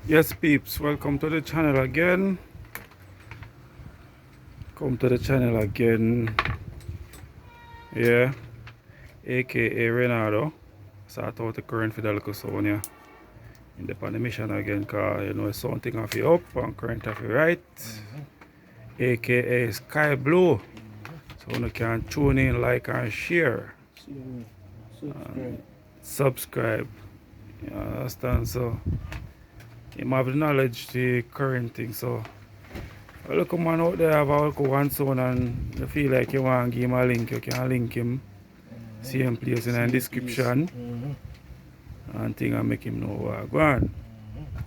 Yes, peeps, welcome to the channel again. Come to the channel again. Yeah, aka Renato. Start out the current Fidel Sonia. In the mission again, because you know something of you up and current of you right. Aka Sky Blue. So you can tune in, like, and share. Subscribe. Subscribe. You understand? So you have the knowledge the current thing. So look a man out there have a look one son and you feel like you want to give him a link, you can link him. Same place in the description and thing and make him know what go on.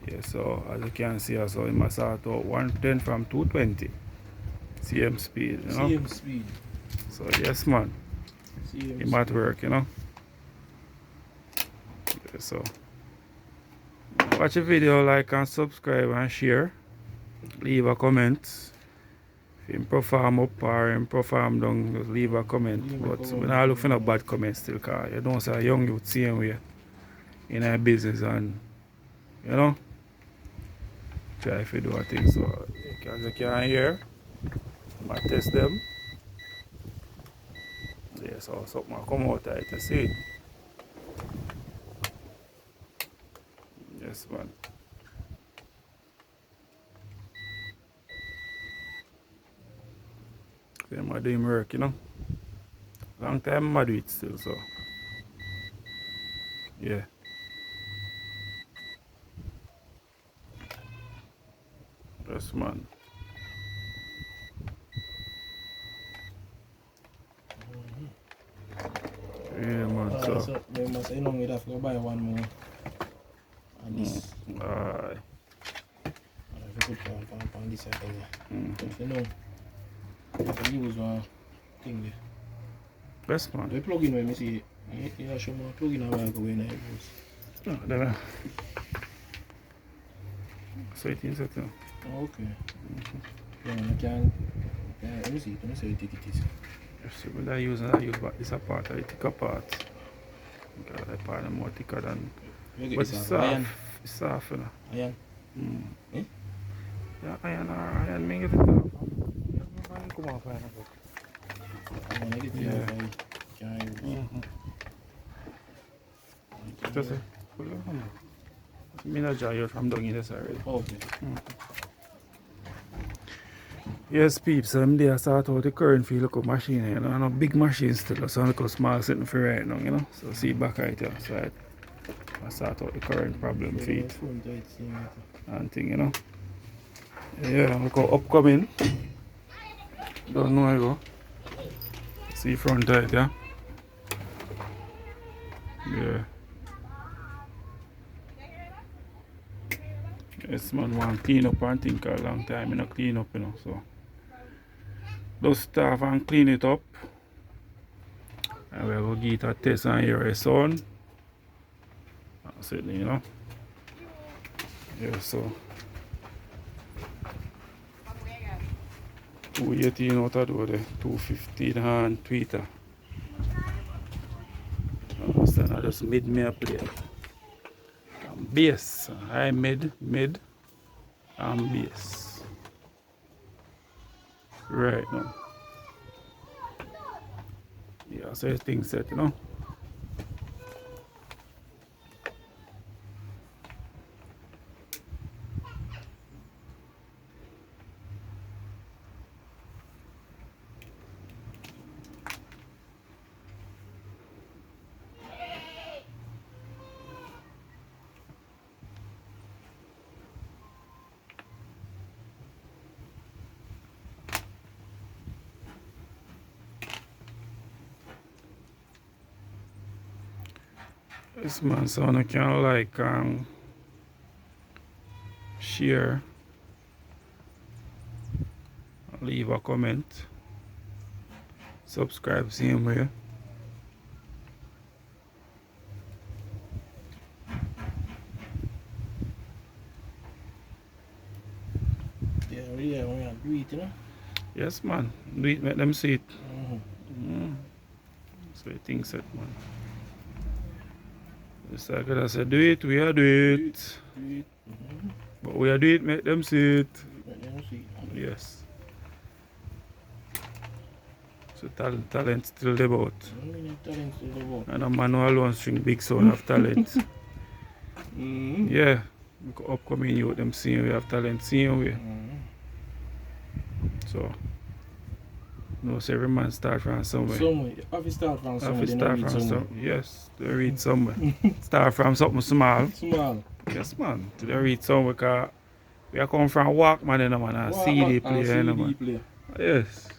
Yeah, so as you can see also he must start out 110 from 220. Same speed, you know. Same speed. So yes man. Same He might speed. work, you know. Yeah, so watch the video, like and subscribe and share. Leave a comment. If him perform up or him perform down, just leave a comment. But we're not looking for bad comments still, because you don't say young youth same way in our business and you know try to do a thing. So as you can hear, I test them. Yeah, so something come out there to see. Yes man. Them are doing work, you know. Long time I do it still, so yeah. Yes man. Yeah man, so So we must say long we'd have to go buy one more. And this. aye. And if you put on this side there. But for now, you have to use one thing there. Yes man. The plug in when you see you know show me plug in a while ago when I use. No, then so it is, you know. Oh, okay. Yeah, you can let me see it is. Yes, when I use back this apart, I take apart. Because I part them more thicker than. You get But this it's off soft. iron. It's soft, you know. Iron. Eh? Yeah, iron, me get it off. Come off iron. I'm gonna get it Yeah. off I can use. Just say, pull it on. Me not jar you from down in this already. Okay. Yes, peeps, so I'm there start out the current field look up machine, you know, and a big machine still, so I look small sitting for right now, you know. So see back right here, so I start out the current problem feed and thing, you know. Yeah, look how upcoming. Don't know I go. See front right, yeah. Yeah. Yes man want clean up and think a long time, you know, clean up, you know, so just start and clean it up. And we're gonna give it a test and hear a sound. That's it, you know. Yeah, so 218 out of the 215 and tweeter. Understand? I just mid me a play. And bass. High mid, and bass. Right now. Yeah, so everything set, you know. This man, so I can like share, leave a comment, subscribe, same way. Yeah, really, I want to do it, you know. Yes man, do it, make them see it. Mm-hmm. So you think set man. Just like I said, do it, we are do it. Do it. Mm-hmm. But we are doing it, make them see it. Let them see. Yes. So talent still there about. Talent still about. And a man who alone string big sound of talent. Yeah. Upcoming youth them seeing we have talent seeing we. So no, so every man start from somewhere. Somewhere. Have to start from somewhere. Have to start from somewhere. yes, they read somewhere. Start from something small. Small. Yes man. They read somewhere because we are coming from Walkman and man and CD player and man. Player. Yes.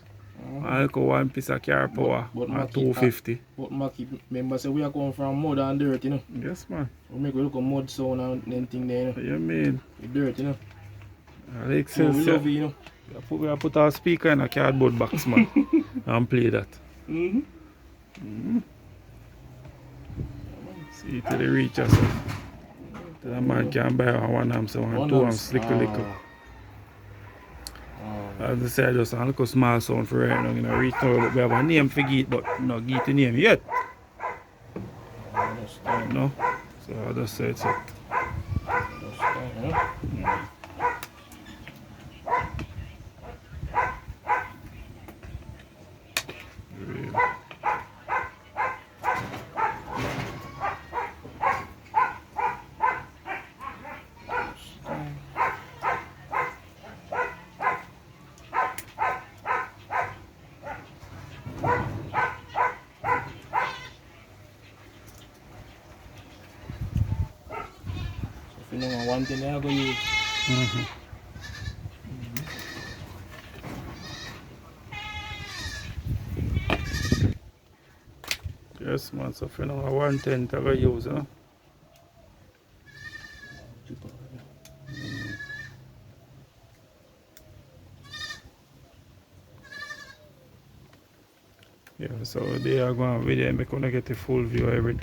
I look at one piece of car power at 250. But Mackie, remember say we are coming from mud and dirt, you know. Yes man. We make we look at mud sound and then thing there, you know. What you mean? With dirt, you know. Alex So we says love it, you know. we put our speaker in a cardboard box man and play that. See till they reach us. Then a man can buy one arm so and two arms slick a little. As I said, just a little small sound for right now, you know, reach now, but we have a name for Geet, but not Geet the name yet. No? So I just said it's it. Really. If you know one thing I go use. Yes man, so if you know 110 to go use, huh? Yeah, so they are going with them, make gonna get the full view of everything.